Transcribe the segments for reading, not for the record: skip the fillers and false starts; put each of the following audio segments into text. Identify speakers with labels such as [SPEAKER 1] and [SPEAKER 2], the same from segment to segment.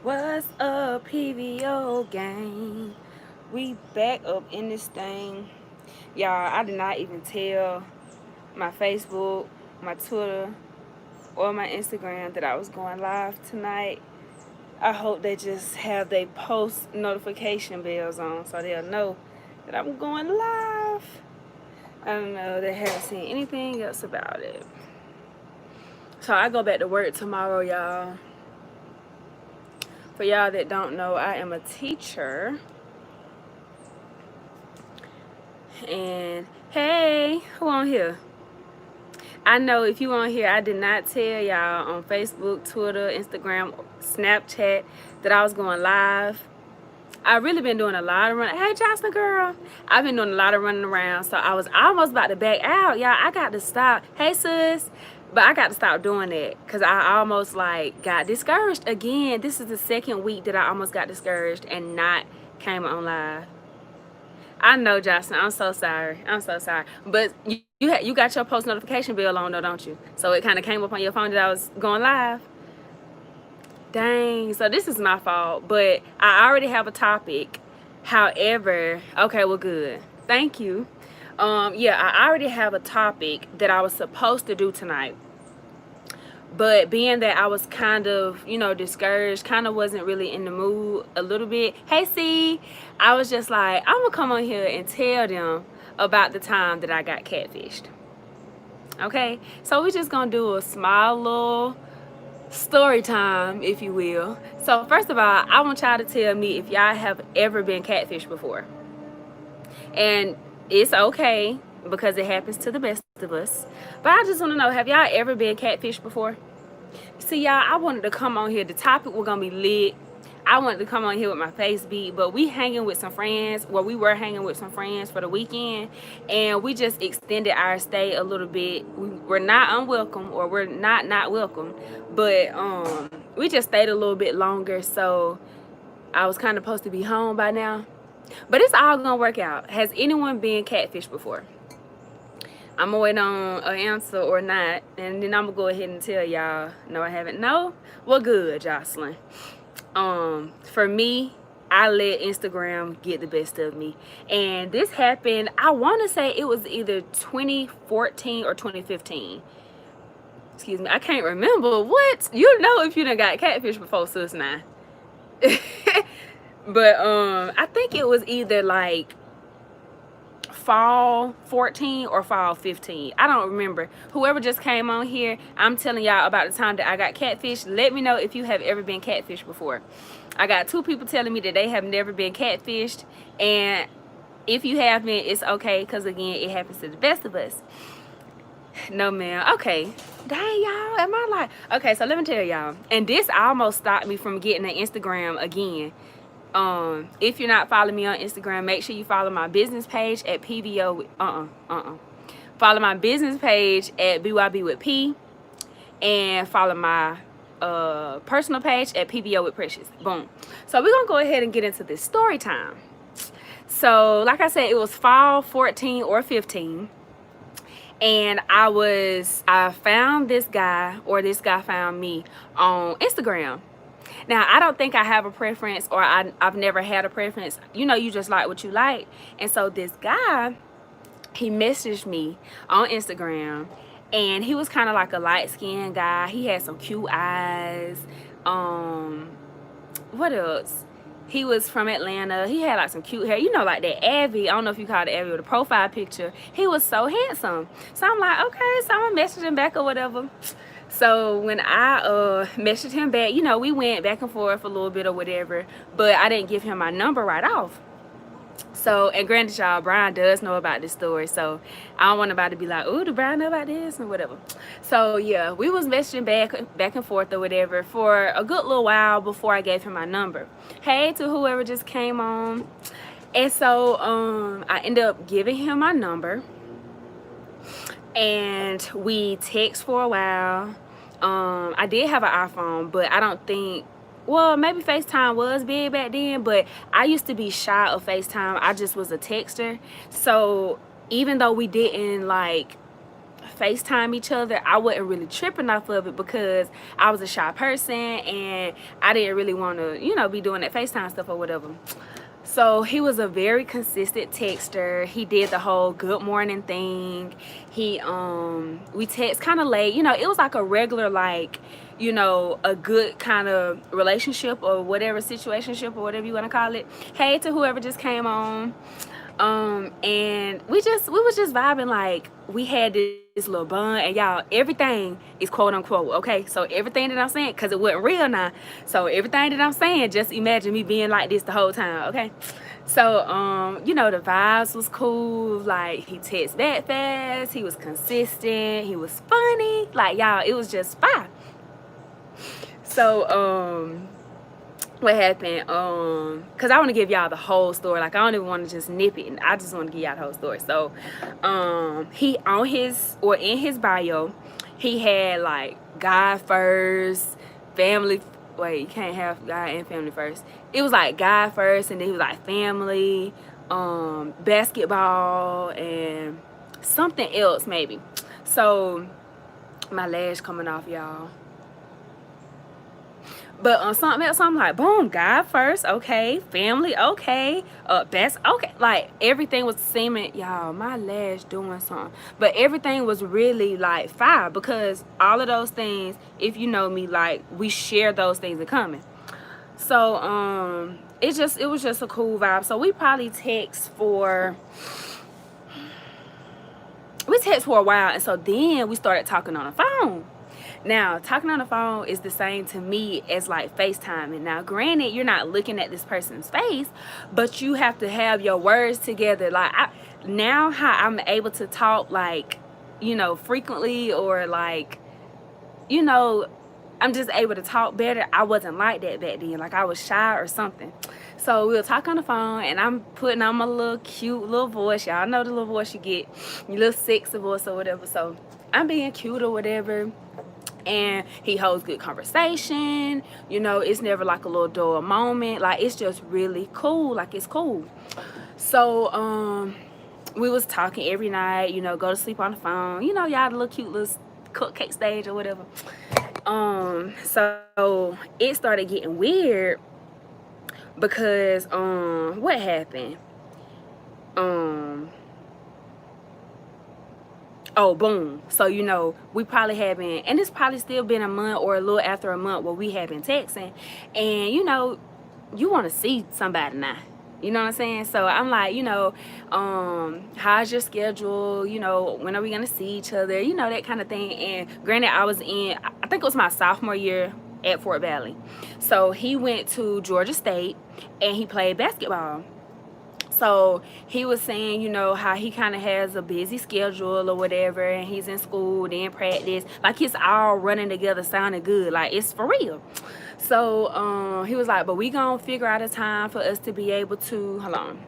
[SPEAKER 1] What's up, PVO gang? We back up in this thing. Y'all, I did not even tell my Facebook, my Twitter, or my Instagram that I was going live tonight. I hope they just have their post notification bells on so they'll know that I'm going live. I don't know, they haven't seen anything else about it. So I go back to work tomorrow, y'all. For y'all that don't know, I am a teacher. And hey, who on here? I know if you on here, I did not tell y'all on Facebook, Twitter, Instagram, Snapchat that I was going live. I really been doing a lot of running. Hey, Jocelyn girl. I've been doing a lot of running around. So I was almost about to back out. Y'all, I got to stop. Hey, sis. But I got to stop doing that because I almost like got discouraged again. This is the second week that I almost got discouraged and not came on live. I know, Jocelyn. I'm so sorry. I'm so sorry. But you got your post notification bell on though, don't you? So it kind of came up on your phone that I was going live. Dang. So this is my fault. But I already have a topic. However, okay, well, good. Thank you. Yeah, I already have a topic that I was supposed to do tonight. But being that I was kind of, discouraged, kind of wasn't really in the mood a little bit. Hey, C, I was just like, I'm going to come on here and tell them about the time that I got catfished. Okay? So we're just going to do a small little story time, if you will. So first of all, I want y'all to tell me if y'all have ever been catfished before. And it's okay because it happens to the best of us. But I just want to know, have y'all ever been catfished before? See, y'all, I wanted to come on here. The topic was going to be lit. I wanted to come on here with my face beat, but we hanging with some friends. Well, we were hanging with some friends for the weekend, and we just extended our stay a little bit. We're not unwelcome, or we're not welcome, but we just stayed a little bit longer, so I was kind of supposed to be home by now. But it's all gonna work out. Has anyone been catfished before? I'm gonna wait on an answer or not, and then I'm gonna go ahead and tell y'all. No, I haven't. No? Well, good, Jocelyn. For me, I let Instagram get the best of me. And this happened, I want to say it was either 2014 or 2015. Excuse me, I can't remember. What? You know if you done got catfish before, sis, now. But I think it was either like fall 14 or fall 15. I don't remember. Whoever just came on here, I'm telling y'all about the time that I got catfished. Let me know if you have ever been catfished before. I got 2 people telling me that they have never been catfished, and if you have been, it's okay, because again, it happens to the best of us. No, man. Okay. Dang, y'all, am I like, okay, so let me tell y'all, and this almost stopped me from getting an Instagram again. If you're not following me on Instagram, make sure you follow my business page at PVO. Follow my business page at BYB with P, and follow my personal page at PVO with Precious. Boom. So we're gonna go ahead and get into this story time. So like I said, it was fall 14 or 15, and I found this guy, or this guy found me on Instagram. Now, I don't think I have a preference, or I've never had a preference. You just like what you like. And so this guy, he messaged me on Instagram, and he was kind of like a light-skinned guy. He had some cute eyes. What else? He was from Atlanta. He had like some cute hair, like that Abby. I don't know if you call it Abby, with a profile picture. He was so handsome. So I'm like, okay, so I'm gonna message him back or whatever. So when I messaged him back, we went back and forth a little bit or whatever, but I didn't give him my number right off. So, and granted, y'all, Brian does know about this story, so I don't want nobody to be like, "Ooh, do Brian know about this?" or whatever. So yeah, we was messaging back and forth or whatever for a good little while before I gave him my number. Hey to whoever just came on. And so I ended up giving him my number, and we text for a while. I did have an iPhone, but I don't think, well, maybe FaceTime was big back then, but I used to be shy of FaceTime. I just was a texter. So even though we didn't like FaceTime each other, I wasn't really tripping off of it because I was a shy person and I didn't really want to, you know, be doing that FaceTime stuff or whatever. So he was a very consistent texter. He did the whole good morning thing. We text kind of late. You know, it was like a regular, like, you know, a good kind of relationship or whatever, situationship or whatever you want to call it. Hey to whoever just came on. And we was just vibing, like we had this little bond. And y'all, everything is quote unquote, okay? So everything that I'm saying, because it wasn't real now, so everything that I'm saying, just imagine me being like this the whole time, okay? So you know, the vibes was cool. Like, he texted that fast, he was consistent, he was funny, like, y'all, it was just fine. So what happened, because I want to give y'all the whole story. Like, I don't even want to just nip it, and I just want to give y'all the whole story. So he in his bio, he had like God first, family. Wait, you can't have God and family first. It was like God first, and then he was like family, basketball, and something else maybe. So my lash coming off, y'all. But something else, I'm like, boom, God first, okay, family, okay, best, okay. Like, everything was seeming, y'all, my lash doing something. But everything was really like fire, because all of those things, if you know me, like, we share those things in common. So it was just a cool vibe. So we probably text for a while, and so then we started talking on the phone. Now, talking on the phone is the same to me as like FaceTiming. Now, granted, you're not looking at this person's face, but you have to have your words together. Like, now how I'm able to talk, like, you know, frequently, or like, you know, I'm just able to talk better. I wasn't like that back then. Like, I was shy or something. So we'll talk on the phone, and I'm putting on my little cute little voice. Y'all know the little voice you get, your little sexy voice or whatever. So I'm being cute or whatever. And he holds good conversation. You know, it's never like a little dull moment. Like, it's just really cool. Like, it's cool. So we was talking every night, you know, go to sleep on the phone, you know, y'all, the little cute little cupcake stage or whatever. So it started getting weird because what happened? Oh, boom. So, you know, we probably have been, and it's probably still been a month or a little after a month where we have been texting. And, you know, you want to see somebody now. You know what I'm saying? So I'm like, you know, how's your schedule? You know, when are we going to see each other? You know, that kind of thing. And granted, I think it was my sophomore year at Fort Valley. So he went to Georgia State and he played basketball. So he was saying, you know, how he kind of has a busy schedule or whatever, and he's in school, then practice. Like, it's all running together, sounding good. Like, it's for real. So he was like, but we gonna figure out a time for us to be able to, hold on.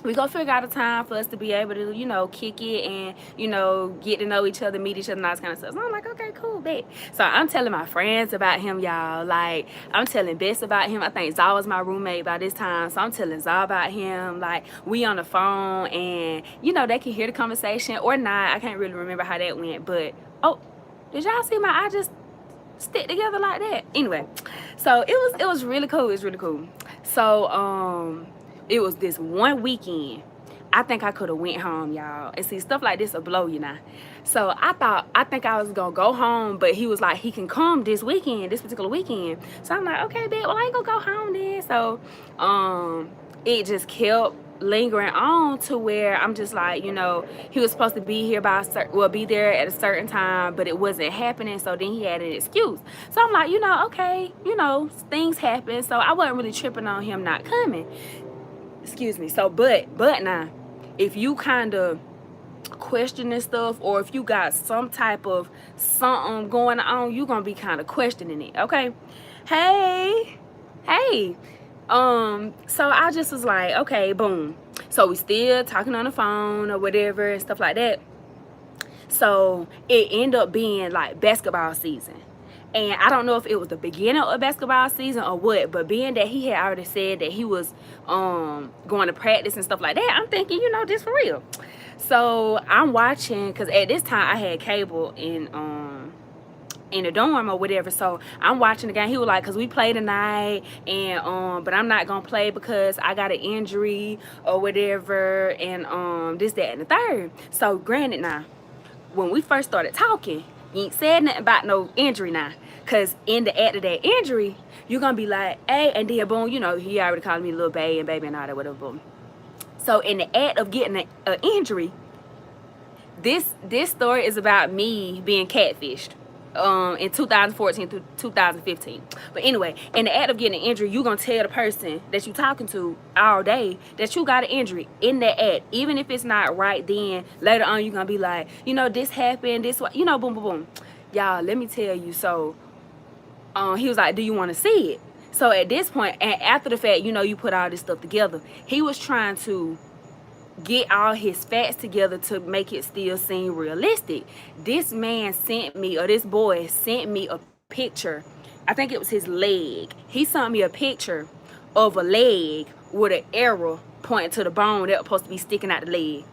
[SPEAKER 1] We gonna figure out a time for us to be able to, you know, kick it and, you know, get to know each other, meet each other, and all this kind of stuff. So I'm like, okay, cool, bet. So I'm telling my friends about him, y'all. Like, I'm telling Bess about him. I think Zaw was my roommate by this time. So I'm telling Zaw about him. Like, we on the phone, and, you know, they can hear the conversation or not. I can't really remember how that went. But, oh, did y'all see my eye just stick together like that? Anyway, so it was really cool. It was really cool. So, it was this one weekend. I think I could have went home, y'all. And see, stuff like this will blow you now. So I think I was gonna go home, but he was like, he can come this particular weekend. So I'm like, okay, bet, well, I ain't gonna go home then. So it just kept lingering on to where I'm just like, you know, he was supposed to be here be there at a certain time, but it wasn't happening. So then he had an excuse. So I'm like, you know, okay, you know, things happen. So I wasn't really tripping on him not coming. Excuse me. So, but now, if you kind of questioning stuff, or if you got some type of something going on, you gonna be kind of questioning it, okay? Hey. So I just was like, okay, boom. So we still talking on the phone or whatever and stuff like that. So it ended up being like basketball season. And I don't know if it was the beginning of basketball season or what, but being that he had already said that he was going to practice and stuff like that, I'm thinking, you know, this for real. So I'm watching, because at this time I had cable in the dorm or whatever. So I'm watching the game. He was like, because we play tonight, and but I'm not gonna play because I got an injury or whatever, and this, that, and the third. So granted, now when we first started talking, you ain't said nothing about no injury now. Cause in the act of that injury, you're gonna be like, hey, and then boom, you know, he already called me little baby and all that, whatever, boom. So in the act of getting an injury, this story is about me being catfished in 2014 through 2015. But anyway, in the act of getting an injury, you gonna tell the person that you talking to all day that you got an injury in that act. Even if it's not right then, later on you gonna be like, you know, this happened, this what, you know, boom, boom, boom. Y'all, let me tell you. So he was like, do you want to see it? So at this point, and after the fact, you know, you put all this stuff together, he was trying to get all his facts together to make it still seem realistic. This man sent me, or this boy sent me a picture. I think it was his leg. He sent me a picture of a leg with an arrow pointing to the bone that was supposed to be sticking out the leg.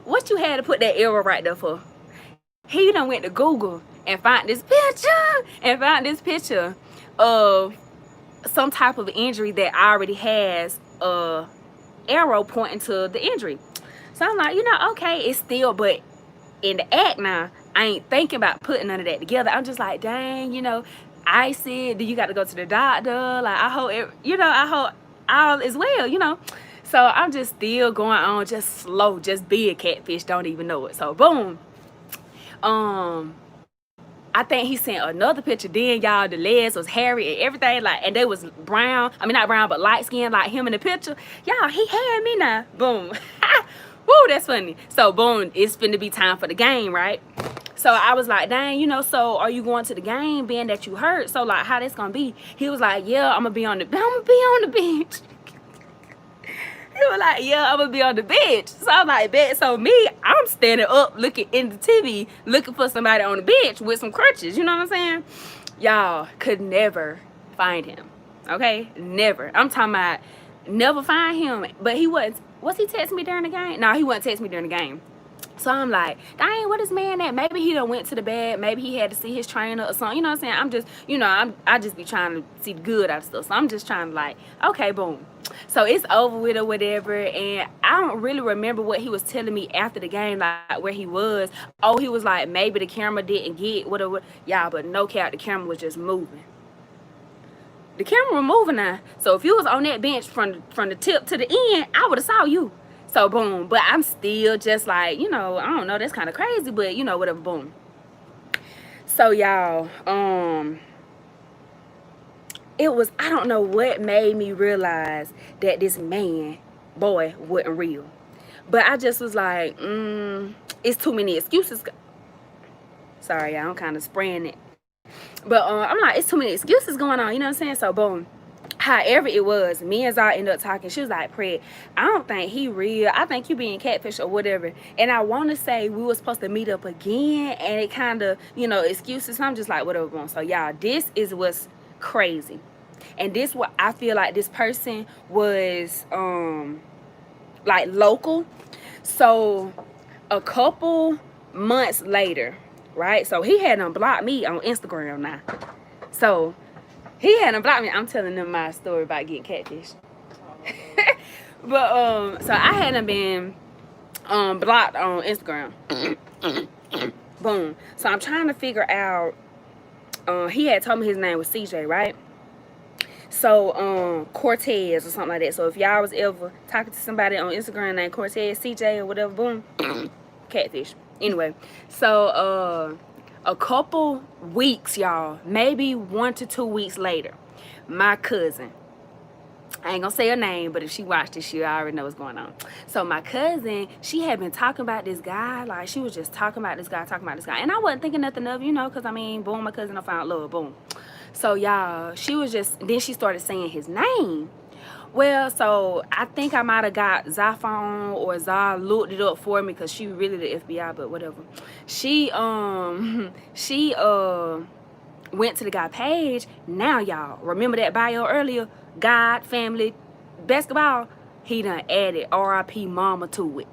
[SPEAKER 1] What you had to put that arrow right there for? He done went to Google and found this picture of some type of injury that already has a arrow pointing to the injury. So I'm like, you know, okay, it's still, but in the act now, I ain't thinking about putting none of that together. I'm just like, dang, you know, I said, do you got to go to the doctor? Like, I hope, you know, I hope all is well, you know. So I'm just still going on, just slow, just be a catfish, don't even know it. So boom. I think he sent another picture. Then y'all, the legs was hairy and everything, like, and they was brown. I mean, not brown, but light skin, like him in the picture. Y'all, he had me now. Boom. Woo, that's funny. So boom, it's finna be time for the game, right? So I was like, dang, you know, so are you going to the game being that you hurt? So like, how this gonna be? He was like, yeah, I'm gonna be on the bench. He was like, yeah, I'm gonna be on the bench. So I'm like, bet. So me, I'm standing up looking in the TV, looking for somebody on the bench with some crutches. You know what I'm saying? Y'all could never find him. Okay? Never. I'm talking about never find him. But he was he texting me during the game? No, he wasn't texting me during the game. So I'm like, dang, what is man at? Maybe he done went to the bed. Maybe he had to see his trainer or something. You know what I'm saying? I'm just, you know, I just be trying to see the good out of stuff. So I'm just trying to like, okay, boom. So it's over with or whatever. And I don't really remember what he was telling me after the game, like where he was. Oh, he was like, maybe the camera didn't get whatever. Y'all, but no cap, the camera was just moving. The camera was moving now. So if you was on that bench from the tip to the end, I would have saw you. So boom, but I'm still just like, you know, I don't know, that's kind of crazy, but you know, whatever, boom. So y'all, it was, I don't know what made me realize that this boy wasn't real. But I just was like, it's too many excuses. Sorry, y'all, I'm kind of spraying it. But I'm like, it's too many excuses going on, you know what I'm saying? So boom. However it was, me and Zara ended up talking. She was like, Pred, I don't think he real. I think you being catfish or whatever. And I want to say we were supposed to meet up again. And it kind of, you know, excuses. So I'm just like, whatever. So y'all, this is what's crazy. And this what I feel like this person was like local. So a couple months later, right? So he had unblocked me on Instagram now. So he hadn't blocked me. I'm telling them my story about getting catfished. But so I hadn't been blocked on Instagram. Boom. So I'm trying to figure out. He had told me his name was CJ, right? So Cortez or something like that. So if y'all was ever talking to somebody on Instagram named Cortez, CJ or whatever, boom, catfish. Anyway, so a couple weeks, y'all, maybe 1 to 2 weeks later, my cousin, I ain't gonna say her name, but if she watched this, she already know what's going on. So my cousin, she had been talking about this guy, like she was just talking about this guy, and I wasn't thinking nothing of, you know, because I mean, boom, my cousin, I found love, boom. So y'all, she was just, then she started saying his name. Well, so I think I might have got Zaphone or Zah looked it up for me because she really the FBI, but whatever. She went to the guy page. Now y'all, remember that bio earlier? God, family, basketball. He done added RIP mama to it.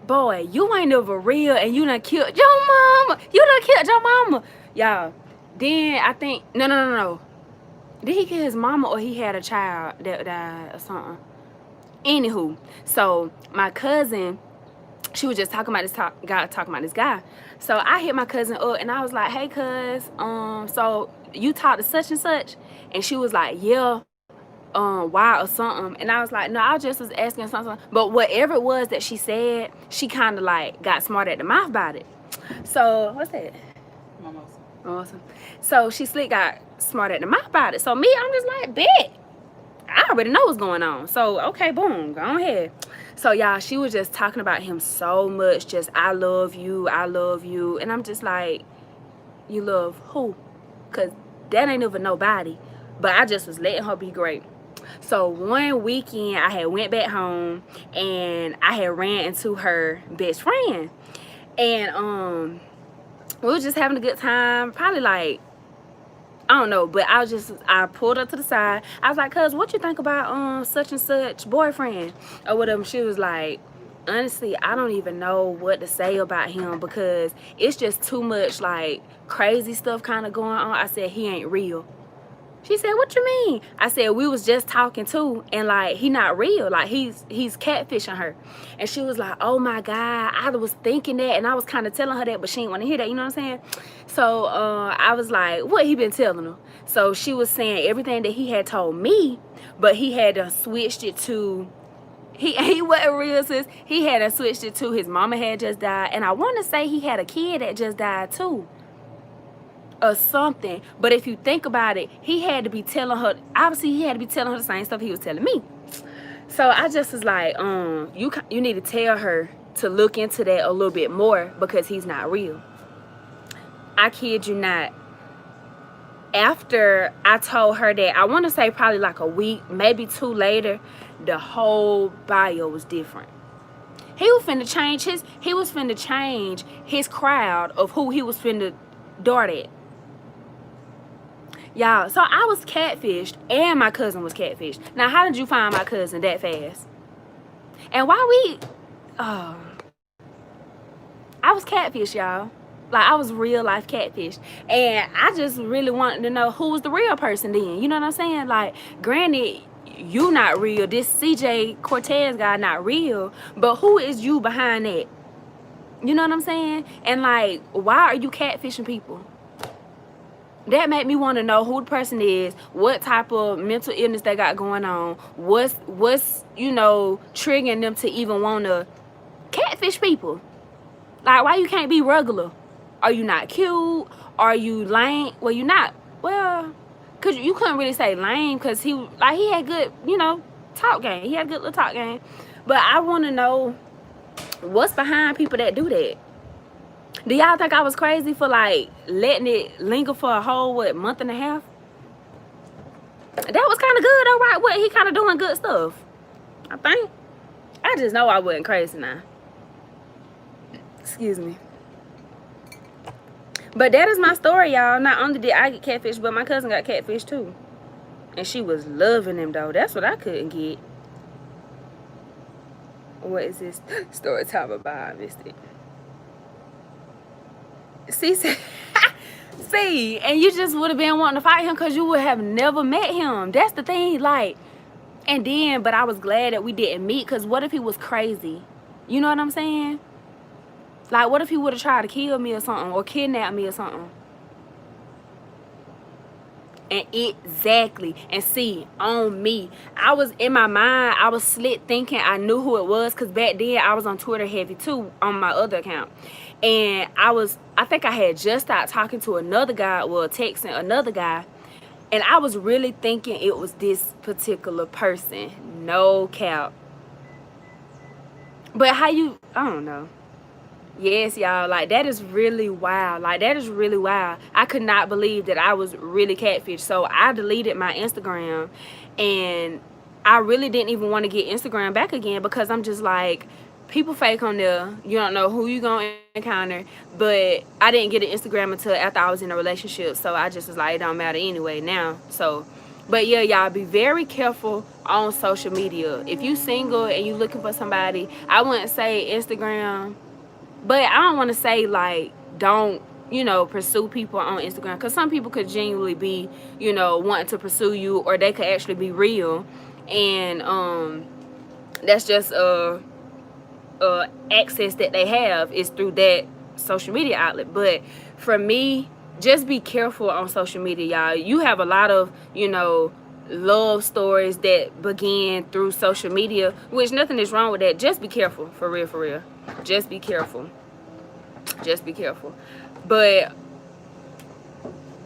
[SPEAKER 1] boy, you ain't never real, and you done killed your mama. You done killed your mama. Y'all, then I think, no. Did he kill his mama, or he had a child that died or something? Anywho, so my cousin, she was just talking about this guy. So I hit my cousin up, and I was like, hey, cuz, so you talked to such and such? And she was like, yeah, why or something. And I was like, no, I just was asking something. But whatever it was that she said, she kind of like got smart at the mouth about it. So what's that? Awesome. So she slick got smart at the mouth about it. So me, I'm just like, bet. I already know what's going on. So okay, boom, go ahead. So y'all, she was just talking about him so much, just I love you, and I'm just like, you love who? Cause that ain't even nobody. But I just was letting her be great. So one weekend I had went back home, and I had ran into her best friend, and we was just having a good time. Probably like, I don't know, but I pulled her to the side. I was like, cuz, what you think about such and such boyfriend or whatever? She was like, honestly, I don't even know what to say about him, because it's just too much like crazy stuff kind of going on. I said, he ain't real. She said, what you mean? I said, we was just talking too, and like, he not real. Like, he's catfishing her. And she was like, oh my God, I was thinking that, and I was kind of telling her that, but she didn't want to hear that, you know what I'm saying? So I was like, what he been telling her? So she was saying everything that he had told me, but he had switched it to, he wasn't real, sis. He had switched it to his mama had just died, and I want to say he had a kid that just died too, or something. But if you think about it, he had to be telling her, obviously he had to be telling her the same stuff he was telling me. So I just was like, you need to tell her to look into that a little bit more, because he's not real. I kid you not. After I told her that, I want to say probably like a week, maybe 2 later, the whole bio was different. He was finna change his crowd of who he was finna dart at. Y'all, so I was catfished, and my cousin was catfished. Now, how did you find my cousin that fast? And why I was catfished, y'all. Like, I was real life catfished. And I just really wanted to know who was the real person then. You know what I'm saying? Like, granted, you not real. This CJ Cortez guy not real. But who is you behind that? You know what I'm saying? And like, why are you catfishing people? That made me want to know who the person is, what type of mental illness they got going on, what's triggering them to even want to catfish people. Like, why you can't be regular? Are you not cute? Are you lame? Well, you not. Well, cause you couldn't really say lame, cause he had good, talk game. He had a good little talk game. But I want to know what's behind people that do that. Do y'all think I was crazy for like letting it linger for a whole month and a half? That was kind of good, all right. What, he kind of doing good stuff, I think. I just know I wasn't crazy now. Excuse me. But that is my story, y'all. Not only did I get catfished, but my cousin got catfished too, and she was loving him though. That's what I couldn't get. What is this story time about? I missed it. See, and you just would have been wanting to fight him because you would have never met him. That's the thing, like, and then, but I was glad that we didn't meet, because what if he was crazy? You know what I'm saying? Like, what if he would have tried to kill me or something, or kidnap me or something? And exactly, and see, on me, I was in my mind, I was slick thinking I knew who it was, because back then I was on Twitter heavy too, on my other account. And I think I had just started talking to another guy, well, texting another guy, and I was really thinking it was this particular person. No cap. But I don't know. Yes, y'all, like, that is really wild. Like, that is really wild. I could not believe that I was really catfished. So I deleted my Instagram, and I really didn't even want to get Instagram back again, because I'm just like, people fake on there. You don't know who you gonna encounter. But I didn't get an Instagram until after I was in a relationship, so I just was like, it don't matter anyway now. So But yeah, y'all, be very careful on social media. If you single and you looking for somebody, I wouldn't say Instagram, but I don't want to say like don't, you know, pursue people on Instagram, because some people could genuinely be, you know, wanting to pursue you, or they could actually be real, and that's just access that they have is through that social media outlet. But for me, just be careful on social media, y'all. You have a lot of, you know, love stories that begin through social media, which nothing is wrong with that. Just be careful, for real, for real. Just be careful. Just be careful. But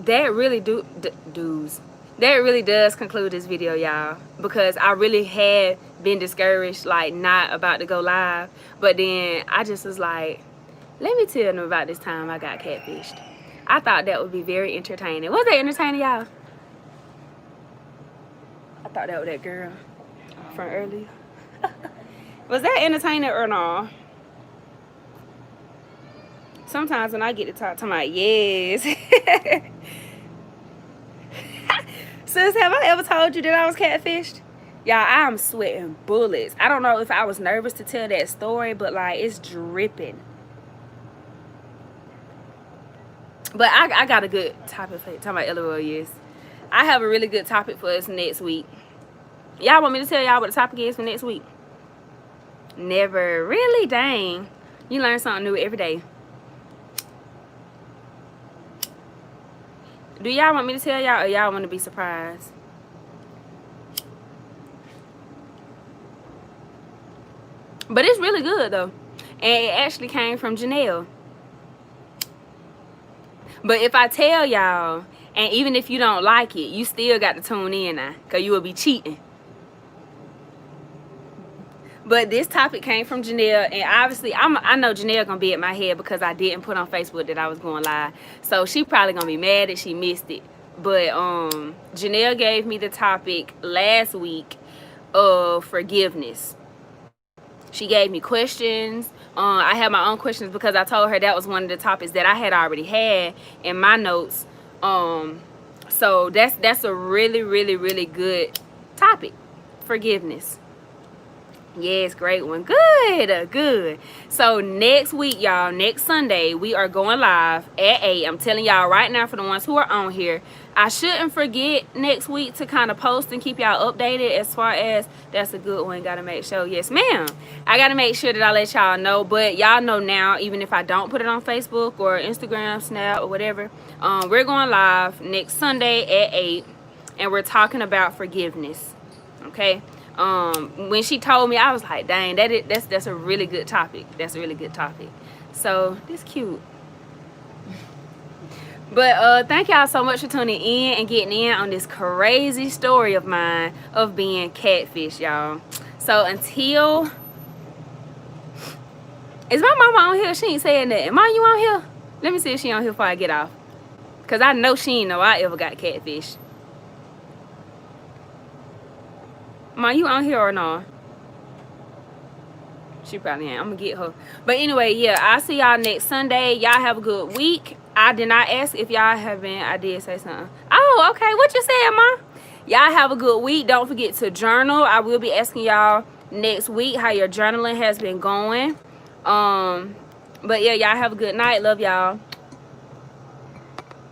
[SPEAKER 1] that really that really does conclude this video, y'all, because I really had been discouraged, like not about to go live, but then I just was like, let me tell them about this time I got catfished. I thought that would be very entertaining. Was that entertaining, y'all? I thought that was that girl from earlier. Was that entertaining or not? Sometimes when I get to talk to my yes. Sis, have I ever told you that I was catfished? Y'all, I'm sweating bullets. I don't know if I was nervous to tell that story, but like it's dripping. But I got a good topic for you. Talking about LOL, yes. I have a really good topic for us next week. Y'all want me to tell y'all what the topic is for next week? Never. Really? Dang. You learn something new every day. Do y'all want me to tell y'all, or y'all want to be surprised? But it's really good though. And it actually came from Janelle. But if I tell y'all, and even if you don't like it, you still got to tune in now, because you will be cheating. But this topic came from Janelle, and obviously I know Janelle gonna be at my head because I didn't put on Facebook that I was going live. So she probably gonna be mad that she missed it. But Janelle gave me the topic last week of forgiveness. She gave me questions. I had my own questions because I told her that was one of the topics that I had already had in my notes. So that's a really, really, really good topic. Forgiveness. Yes, great one. Good, good. So next week, y'all, next Sunday, we are going live at 8. I'm telling y'all right now, for the ones who are on here, I shouldn't forget next week to kind of post and keep y'all updated as far as, that's a good one, gotta make sure. Yes, ma'am. I gotta make sure that I let y'all know, but y'all know now, even if I don't put it on Facebook or Instagram, Snap, or whatever, we're going live next Sunday at 8, and we're talking about forgiveness, okay? When she told me, I was like, dang, that's a really good topic. That's a really good topic. So this cute. But thank y'all so much for tuning in and getting in on this crazy story of mine of being catfish, y'all. So until, is my mama on here? She ain't saying that. Mom, you on here? Let me see if she on here before I get off, because I know she ain't know I ever got catfish. Ma, you on here or no? She probably ain't. I'm gonna get her. But anyway, yeah, I'll see y'all next Sunday. Y'all have a good week. I did not ask if y'all have been. I did say something. Oh, okay. What you said, Ma? Y'all have a good week. Don't forget to journal. I will be asking y'all next week how your journaling has been going. But yeah, y'all have a good night. Love y'all.